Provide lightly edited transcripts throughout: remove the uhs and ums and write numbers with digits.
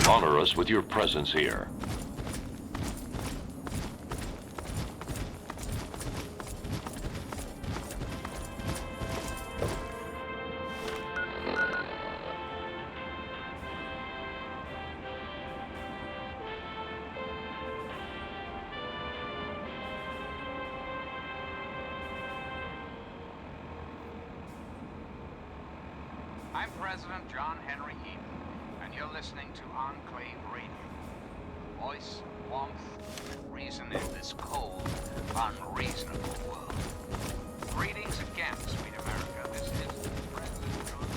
Honor us with your presence here. I'm President John Henry Eaton, and you're listening to Enclave Radio. Voice, warmth, and reason in this cold, unreasonable world. Greetings again, sweet America. This is President John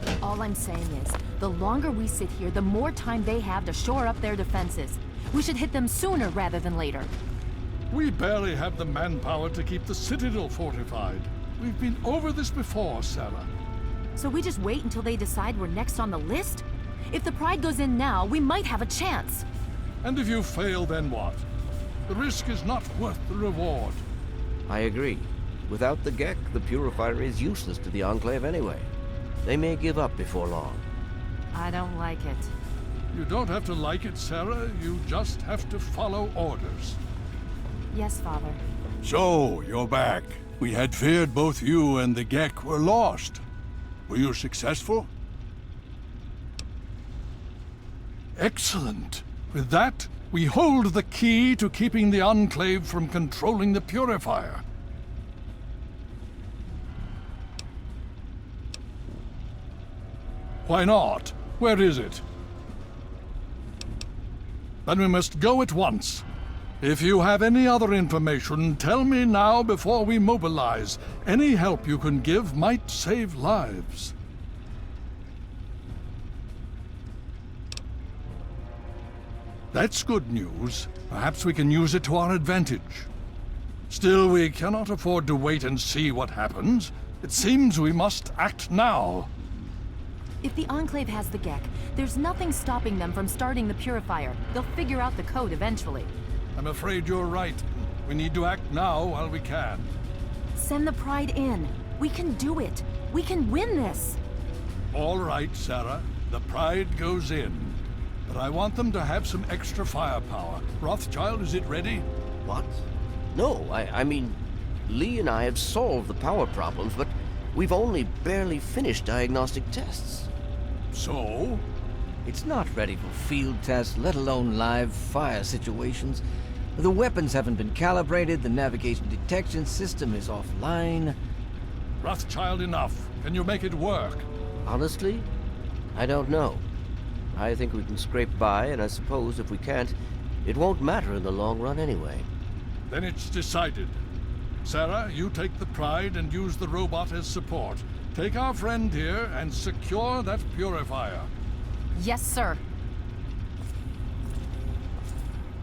Henry. All I'm saying is, the longer we sit here, the more time they have to shore up their defenses. We should hit them sooner rather than later. We barely have the manpower to keep the Citadel fortified. We've been over this before, Sarah. So we just wait until they decide we're next on the list? If the Pride goes in now, we might have a chance. And if you fail, then what? The risk is not worth the reward. I agree. Without the Gek, the Purifier is useless to the Enclave anyway. They may give up before long. I don't like it. You don't have to like it, Sarah. You just have to follow orders. Yes, Father. So, you're back. We had feared both you and the Gek were lost. Were you successful? Excellent. With that, we hold the key to keeping the Enclave from controlling the Purifier. Why not? Where is it? Then we must go at once. If you have any other information, tell me now before we mobilize. Any help you can give might save lives. That's good news. Perhaps we can use it to our advantage. Still, we cannot afford to wait and see what happens. It seems we must act now. If the Enclave has the Gek, there's nothing stopping them from starting the Purifier. They'll figure out the code eventually. I'm afraid you're right. We need to act now while we can. Send the Pride in. We can do it. We can win this. All right, Sarah. The Pride goes in. But I want them to have some extra firepower. Rothschild, is it ready? What? No, I mean, Lee and I have solved the power problems, but we've only barely finished diagnostic tests. So? It's not ready for field tests, let alone live fire situations. The weapons haven't been calibrated, the navigation detection system is offline. Rothschild, enough. Can you make it work? Honestly, I don't know. I think we can scrape by, and I suppose if we can't, it won't matter in the long run anyway. Then it's decided. Sarah, you take the Pride and use the robot as support. Take our friend here and secure that Purifier. Yes, sir.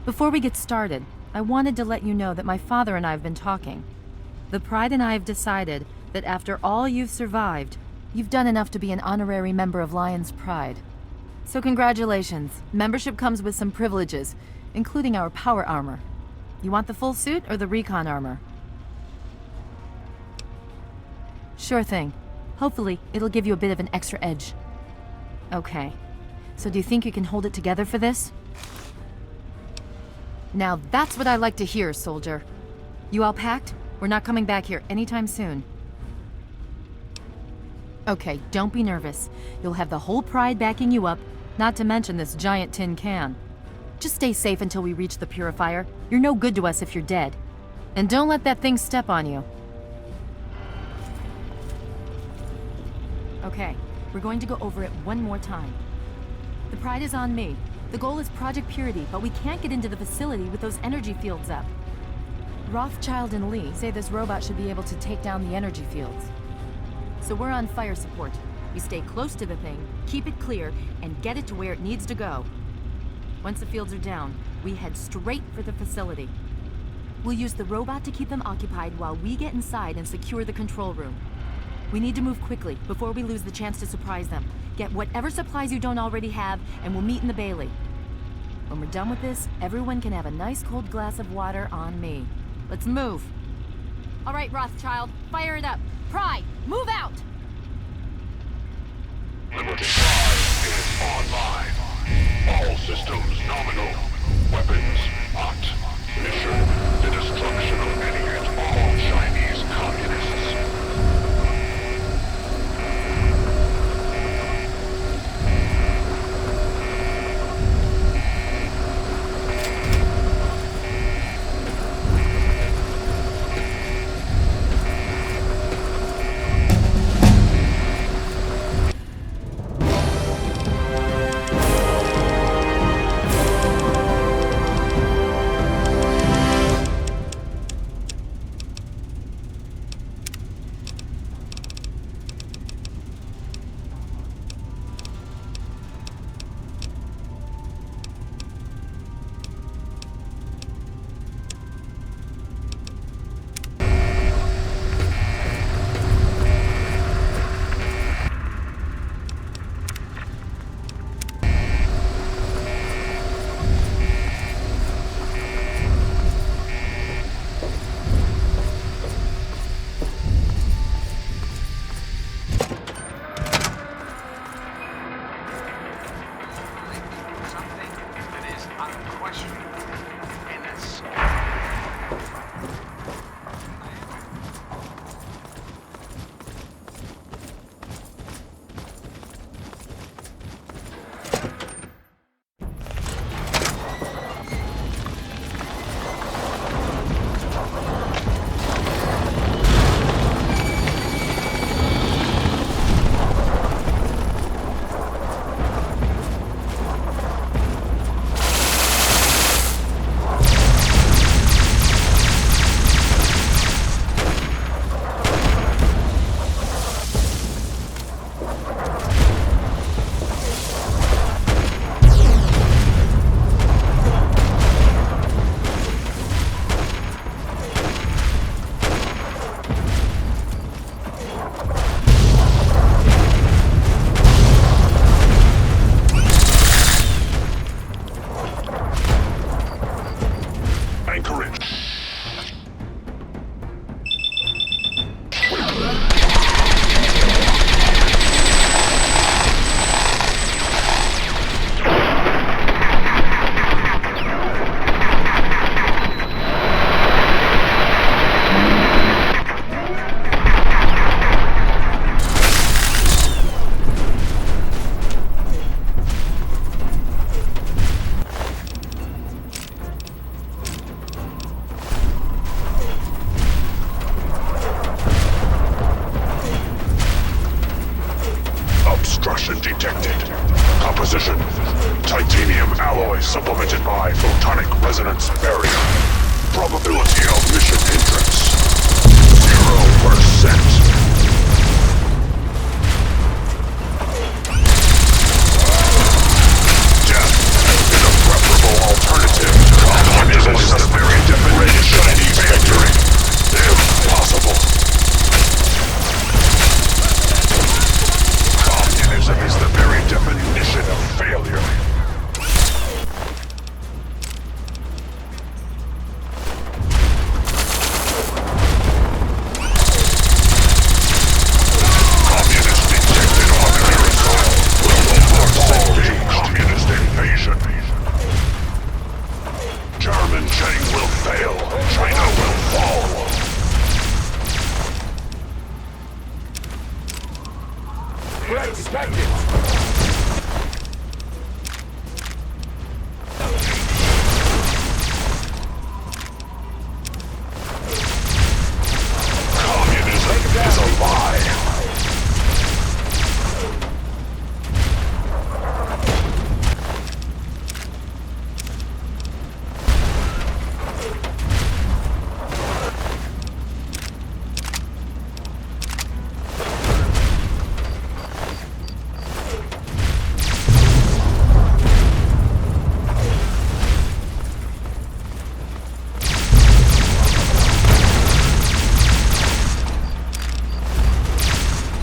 Before we get started, I wanted to let you know that my father and I have been talking. The Pride and I have decided that after all you've survived, you've done enough to be an honorary member of Lion's Pride. So congratulations. Membership comes with some privileges, including our power armor. You want the full suit or the recon armor? Sure thing. Hopefully, it'll give you a bit of an extra edge. Okay. So do you think you can hold it together for this? Now that's what I like to hear, soldier. You all packed? We're not coming back here anytime soon. Okay, don't be nervous. You'll have the whole Pride backing you up, not to mention this giant tin can. Just stay safe until we reach the Purifier. You're no good to us if you're dead. And don't let that thing step on you. Okay, we're going to go over it one more time. The Pride is on me. The goal is Project Purity, but we can't get into the facility with those energy fields up. Rothschild and Lee say this robot should be able to take down the energy fields. So we're on fire support. We stay close to the thing, keep it clear, and get it to where it needs to go. Once the fields are down, we head straight for the facility. We'll use the robot to keep them occupied while we get inside and secure the control room. We need to move quickly before we lose the chance to surprise them. Get whatever supplies you don't already have, and we'll meet in the Bailey. When we're done with this, everyone can have a nice cold glass of water on me. Let's move. All right, Rothschild, fire it up. Pride, move out! Liberty 5 is online. All systems nominal. Weapons hot. Mission: the destruction of any and all Chinese communists. Something that is unquestionable in its Anchorage. Obstruction detected. Composition: titanium alloy supplemented by photonic resonance barrier. Probability of mission hindrance: 0%. Death has been a preferable alternative to communism. Is the very definition of Chinese victory. If possible. Communism is the very definition of failure. Communist detected on Aerosol. Will force a communist invasion. German Cheng will fail. China will fall. Threat detected! Communism is a lie.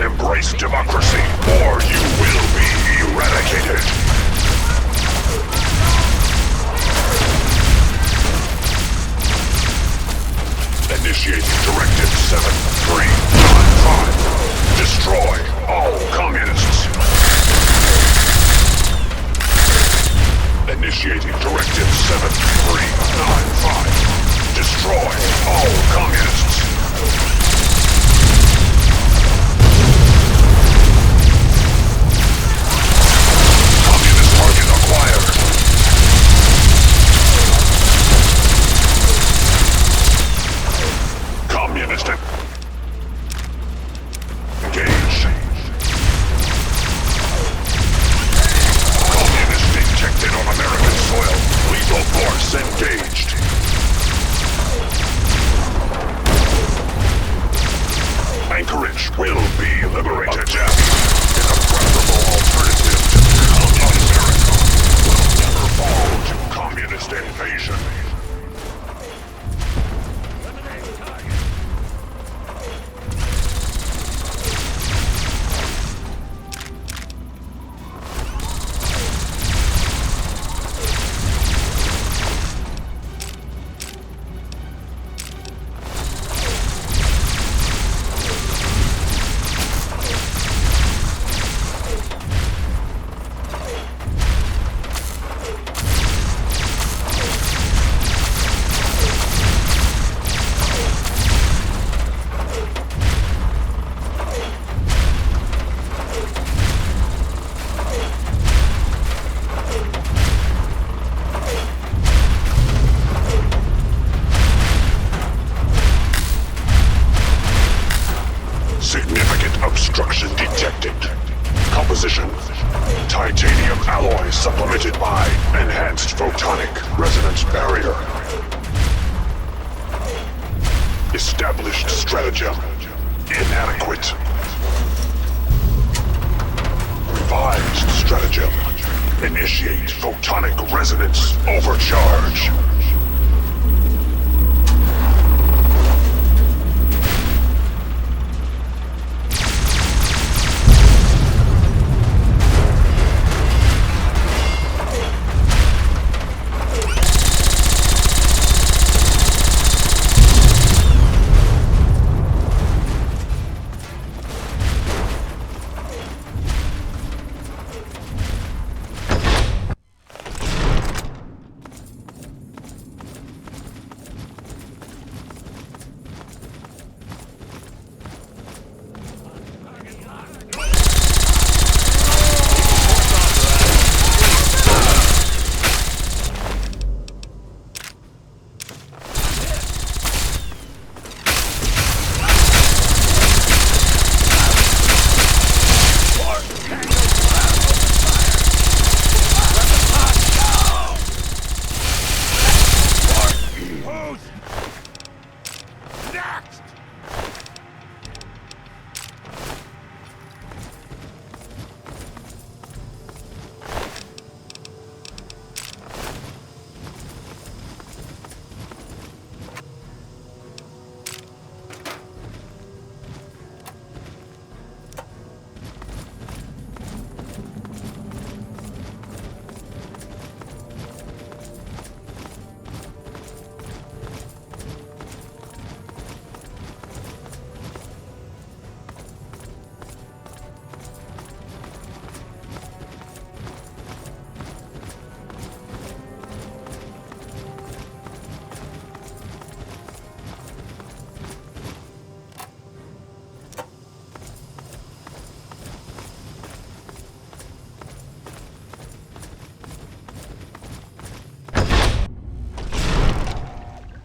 Embrace democracy, or you will be eradicated. The Initiating Directive 7395. Destroy all communists. Initiating Directive 7395. Destroy all communists. Communist target acquired. Communist engage. Communist detected on American soil. Lethal force engaged. Anchorage will be liberated. Objective is a preferable alternative to communist America. Will never fall to communist invasion. Significant obstruction detected. Composition: titanium alloy supplemented by enhanced photonic resonance barrier. Established stratagem inadequate. Revised stratagem. Initiate photonic resonance overcharge.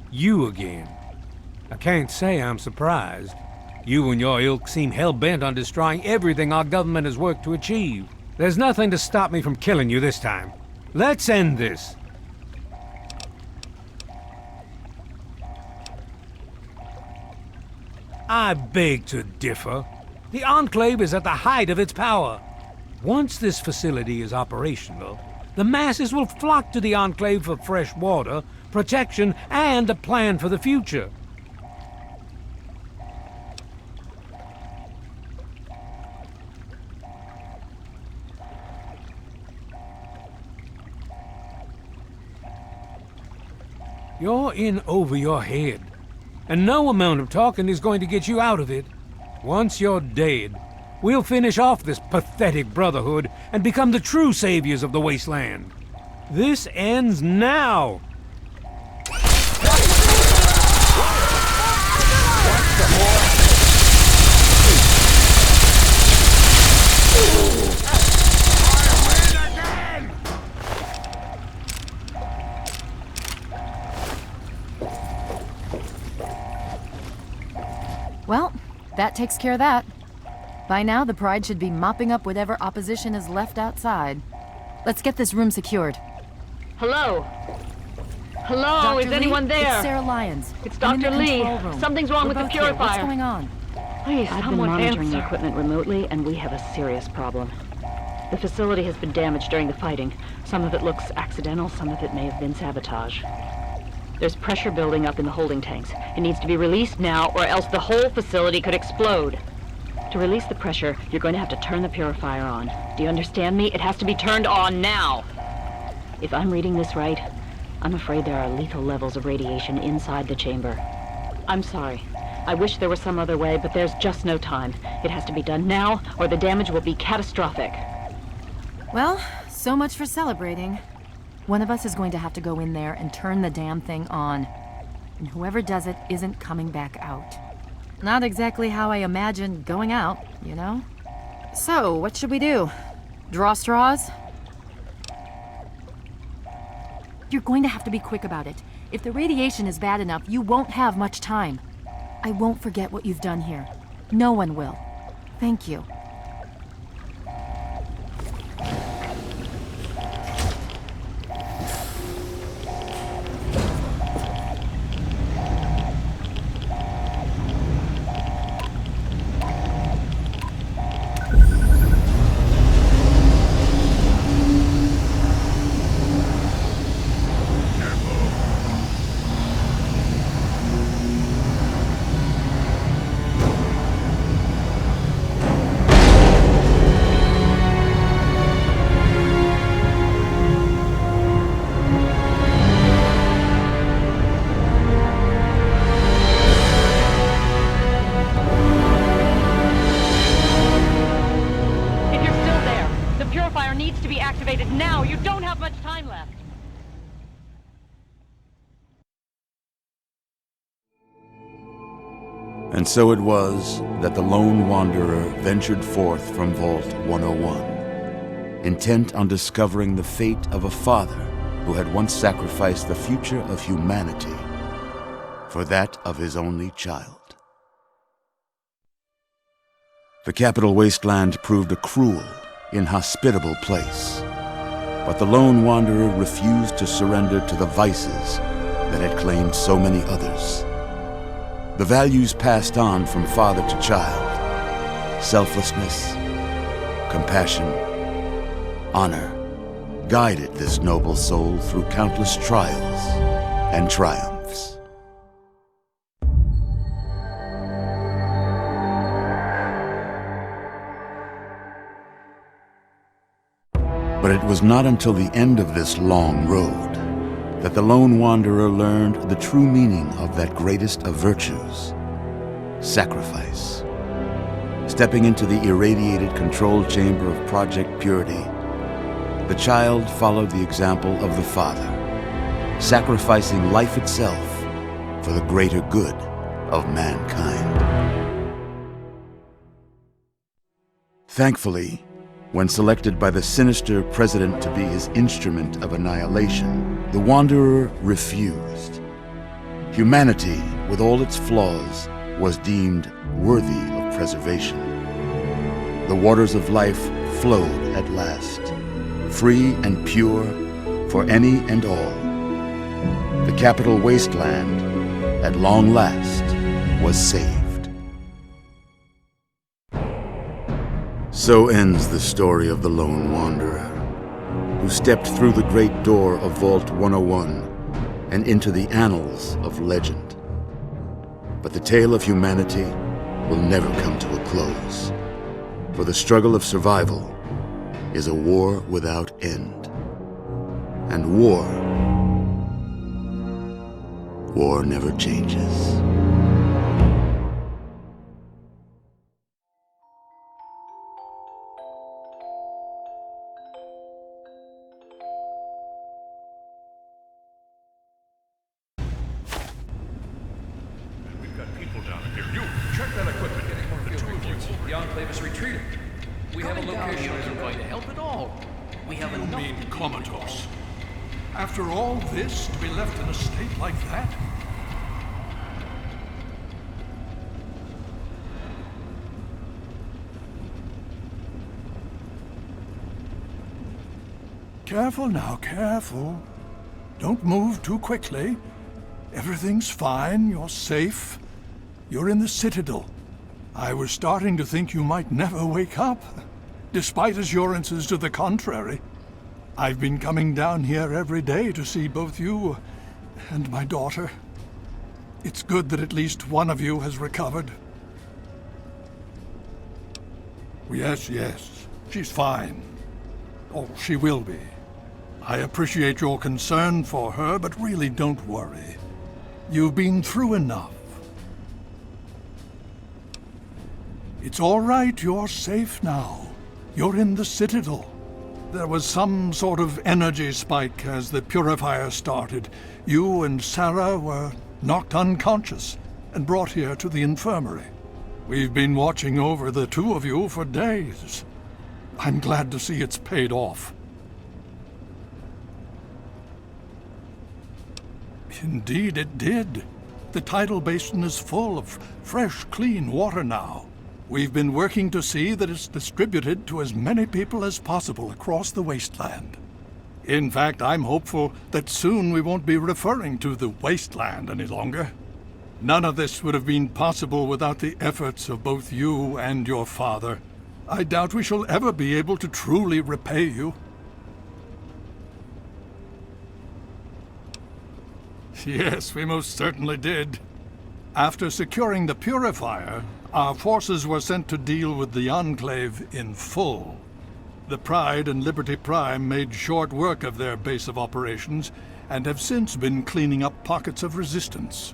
You again. I can't say I'm surprised. You and your ilk seem hell-bent on destroying everything our government has worked to achieve. There's nothing to stop me from killing you this time. Let's end this. I beg to differ. The Enclave is at the height of its power. Once this facility is operational, the masses will flock to the Enclave for fresh water, protection, and a plan for the future. You're in over your head. and no amount of talking is going to get you out of it. Once you're dead, we'll finish off this pathetic brotherhood and become the true saviors of the wasteland. This ends now! Well, that takes care of that. By now, the Pride should be mopping up whatever opposition is left outside. Let's get this room secured. Hello? Hello, Dr. is anyone Lee, there? It's Sarah Lyons. It's I'm in Dr. the Lee. control room. Something's wrong We're with the both here. What's purifier. going on? Please, I've been someone monitoring the answer. equipment remotely, and we have a serious problem. The facility has been damaged during the fighting. Some of it looks accidental, some of it may have been sabotage. There's pressure building up in the holding tanks. It needs to be released now, or else the whole facility could explode. To release the pressure, you're going to have to turn the purifier on. Do you understand me? It has to be turned on now! If I'm reading this right, I'm afraid there are lethal levels of radiation inside the chamber. I'm sorry. I wish there was some other way, but there's just no time. It has to be done now, or the damage will be catastrophic. Well, so much for celebrating. One of us is going to have to go in there and turn the damn thing on. And whoever does it isn't coming back out. Not exactly how I imagined going out, you know? So, what should we do? Draw straws? You're going to have to be quick about it. If the radiation is bad enough, you won't have much time. I won't forget what you've done here. No one will. Thank you. Needs to be activated now. You don't have much time left. And so it was that the lone wanderer ventured forth from Vault 101, intent on discovering the fate of a father who had once sacrificed the future of humanity for that of his only child. The capital wasteland proved a cruel, inhospitable place, but the lone wanderer refused to surrender to the vices that had claimed so many others. The values passed on from father to child, selflessness, compassion, honor, guided this noble soul through countless trials and triumphs. But it was not until the end of this long road that the lone wanderer learned the true meaning of that greatest of virtues, sacrifice. Stepping into the irradiated control chamber of Project Purity, the child followed the example of the father, sacrificing life itself for the greater good of mankind. Thankfully, when selected by the sinister president to be his instrument of annihilation, the Wanderer refused. Humanity, with all its flaws, was deemed worthy of preservation. The waters of life flowed at last, free and pure for any and all. The capital wasteland, at long last, was saved. So ends the story of the lone wanderer, who stepped through the great door of Vault 101 and into the annals of legend. But the tale of humanity will never come to a close, for the struggle of survival is a war without end. And war never changes. Enclave is retreating. We have a location isn't going to help at all. We have You enough mean to do. comatose? After all this, to be left in a state like that? Careful now, careful. Don't move too quickly. Everything's fine, you're safe. You're in the Citadel. I was starting to think you might never wake up, despite assurances to the contrary. I've been coming down here every day to see both you and my daughter. It's good that at least one of you has recovered. Yes, yes, she's fine. Oh, she will be. I appreciate your concern for her, but really don't worry. You've been through enough. It's all right, you're safe now. You're in the Citadel. There was some sort of energy spike as the purifier started. You and Sarah were knocked unconscious and brought here to the infirmary. We've been watching over the two of you for days. I'm glad to see it's paid off. Indeed it did. The tidal basin is full of fresh, clean water now. We've been working to see that it's distributed to as many people as possible across the wasteland. In fact, I'm hopeful that soon we won't be referring to the wasteland any longer. None of this would have been possible without the efforts of both you and your father. I doubt we shall ever be able to truly repay you. Yes, we most certainly did. After securing the purifier, our forces were sent to deal with the Enclave in full. The Pride and Liberty Prime made short work of their base of operations and have since been cleaning up pockets of resistance.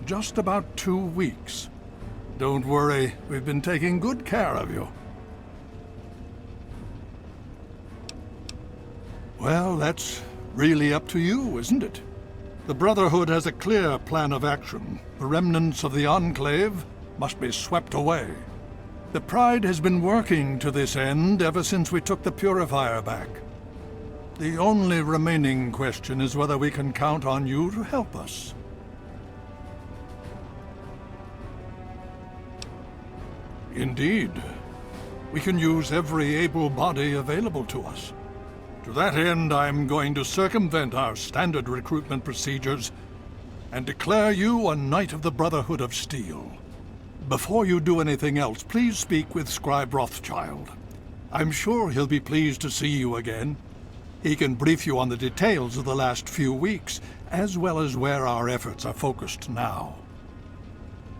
Just about 2 weeks. Don't worry, we've been taking good care of you. Well, that's really up to you, isn't it? The Brotherhood has a clear plan of action. The remnants of the Enclave must be swept away. The Pride has been working to this end ever since we took the Purifier back. The only remaining question is whether we can count on you to help us. Indeed. We can use every able body available to us. To that end, I'm going to circumvent our standard recruitment procedures and declare you a Knight of the Brotherhood of Steel. Before you do anything else, please speak with Scribe Rothschild. I'm sure he'll be pleased to see you again. He can brief you on the details of the last few weeks, as well as where our efforts are focused now.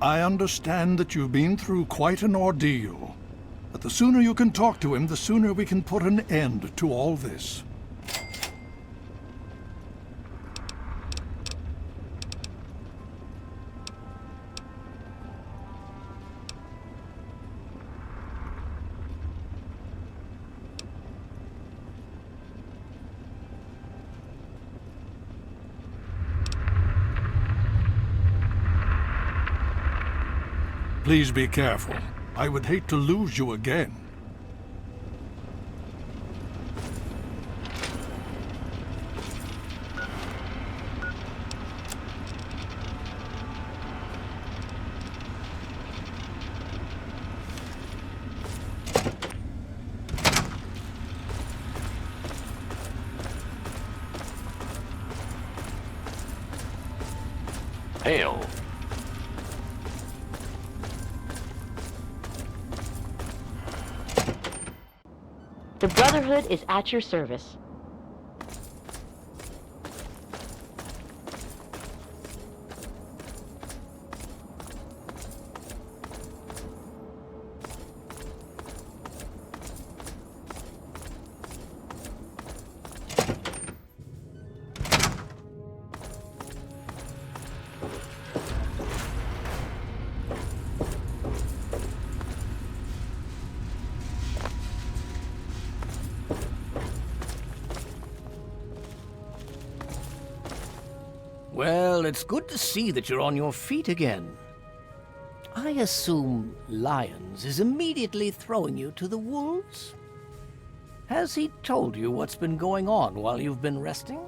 I understand that you've been through quite an ordeal. But the sooner you can talk to him, the sooner we can put an end to all this. Please be careful. I would hate to lose you again. Hail. The Brotherhood is at your service. Well, it's good to see that you're on your feet again. I assume Lyons is immediately throwing you to the wolves? Has he told you what's been going on while you've been resting?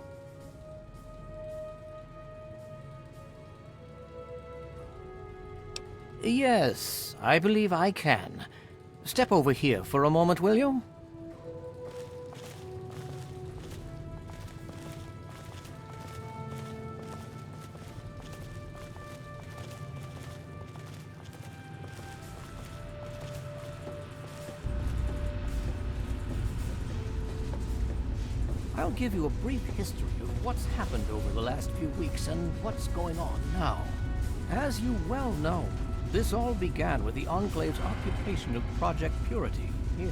Yes, I believe I can. Step over here for a moment, will you? I'll give you a brief history of what's happened over the last few weeks and what's going on now. As you well know, this all began with the Enclave's occupation of Project Purity here.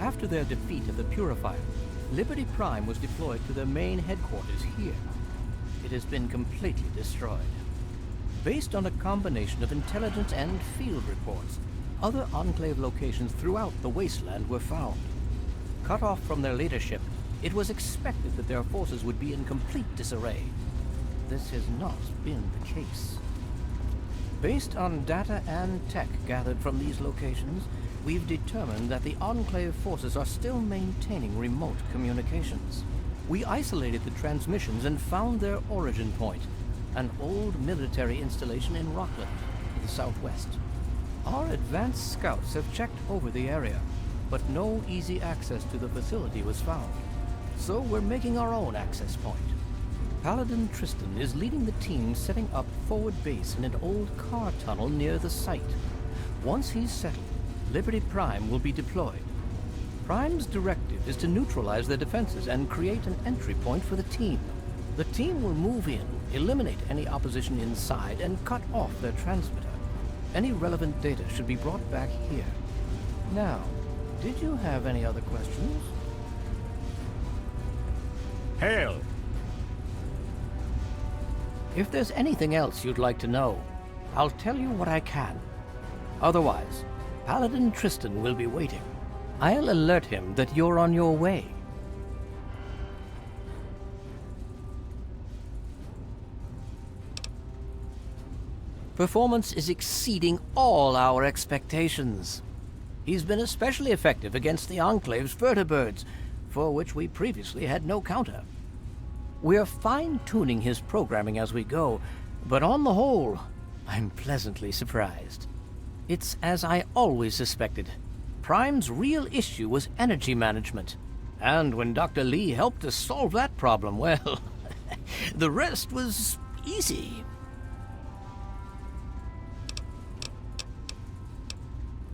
After their defeat of the Purifier, Liberty Prime was deployed to their main headquarters here. It has been completely destroyed. Based on a combination of intelligence and field reports, other Enclave locations throughout the wasteland were found. Cut off from their leadership, it was expected that their forces would be in complete disarray. This has not been the case. Based on data and tech gathered from these locations, we've determined that the Enclave forces are still maintaining remote communications. We isolated the transmissions and found their origin point, an old military installation in Rockland, to the southwest. Our advanced scouts have checked over the area, but no easy access to the facility was found. So we're making our own access point. Paladin Tristan is leading the team setting up forward base in an old car tunnel near the site. Once he's settled, Liberty Prime will be deployed. Prime's directive is to neutralize their defenses and create an entry point for the team. The team will move in, eliminate any opposition inside, and cut off their transmitter. Any relevant data should be brought back here. Now, did you have any other questions? Hail! If there's anything else you'd like to know, I'll tell you what I can. Otherwise, Paladin Tristan will be waiting. I'll alert him that you're on your way. Performance is exceeding all our expectations. He's been especially effective against the Enclave's vertibirds, for which we previously had no counter. We're fine-tuning his programming as we go, but on the whole, I'm pleasantly surprised. It's as I always suspected. Prime's real issue was energy management. And when Dr. Lee helped us solve that problem, well, the rest was easy.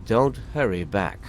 Don't hurry back.